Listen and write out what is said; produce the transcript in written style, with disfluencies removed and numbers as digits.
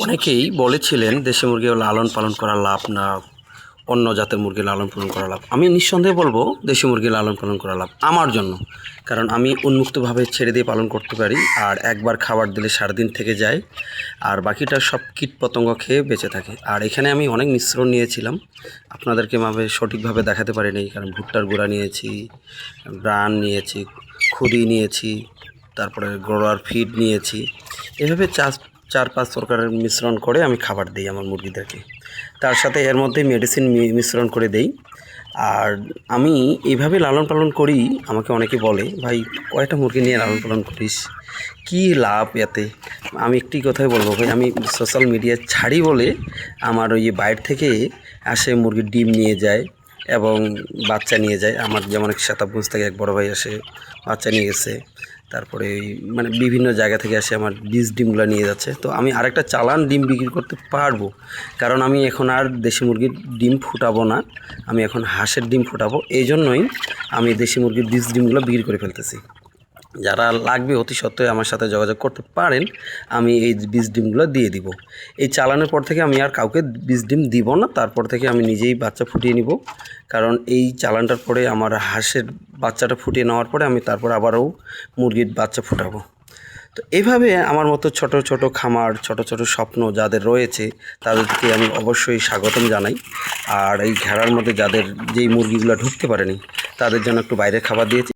অনেকেই বলেছিলেন দেশি মুরগি লালন পালন করা লাভ না অন্য জাতের মুরগি লালন পালন করা লাভ। আমি নিঃসন্দেহে বলবো দেশি মুরগি লালন পালন করা লাভ আমার জন্য, কারণ আমি উন্মুক্তভাবে ছেড়ে দিয়ে পালন করতে পারি। আর একবার খাবার দিলে সারাদিন থেকে যায়, আর বাকিটা সব কীট পতঙ্গ খেয়ে বেঁচে থাকে। আর এখানে আমি অনেক মিশ্রণ নিয়েছিলাম, আপনাদেরকে সঠিকভাবে দেখাতে পারিনি, কারণ ভুট্টার গুঁড়া নিয়েছি, ব্রান নিয়েছি, খুদি নিয়েছি, তারপরে গোড়ার ফিড নিয়েছি। এভাবে 4-5 প্রকারের মিশ্রণ করে আমি খাবার দিই আমার মুরগিদেরকে। তার সাথে এর মধ্যে মেডিসিন মিশ্রণ করে দেই। আর আমি এইভাবে লালন পালন করি। আমাকে অনেকে বলে, ভাই কয়টা মুরগি নিয়ে লালন পালন করিস, কী লাভ এতে? আমি একটি কথাই বলবো ভাই, আমি সোশ্যাল মিডিয়া ছাড়ি বলে আমার ওই বাইরে থেকে আসে মুরগির ডিম নিয়ে যায় এবং বাচ্চা নিয়ে যায়। আমার যেমন শতাবগঞ্জ থেকে এক বড় ভাই আসে, বাচ্চা নিয়ে গেছে। তারপরে বিভিন্ন জায়গা থেকে আসে আমার বীজ ডিমগুলো নিয়ে যাচ্ছে। তো আমি আরেকটা চালান ডিম বিক্রি করতে পারবো, কারণ আমি এখন আর দেশি মুরগির ডিম ফুটাবো না, আমি এখন হাঁসের ডিম ফুটাবো। এই জন্যই আমি দেশি মুরগির বীজ ডিমগুলো বিক্রি করে ফেলতেছি। যারা লাগবে অতি সত্ত্বই আমার সাথে যোগাযোগ করতে পারেন, আমি এই বীজ ডিমগুলো দিয়ে দিব। এই চালানোর পর থেকে আমি আর কাউকে বীজ ডিম দিব না, তারপর থেকে আমি নিজেই বাচ্চা ফুটিয়ে নিব। কারণ এই চালানটার পরে আমার হাঁসের বাচ্চাটা ফুটিয়ে নেওয়ার পরে আমি তারপর আবারও মুরগির বাচ্চা ফুটাবো। তো এইভাবে আমার মতো ছোট ছোট খামার, ছোট ছোট স্বপ্ন যাদের রয়েছে তাদেরকে আমি অবশ্যই স্বাগতম জানাই। আর এই ঘেরার মধ্যে যাদের যেই মুরগিগুলো ঢুকতে পারেনি তাদের জন্য একটু বাইরে খাবার দিয়েছি।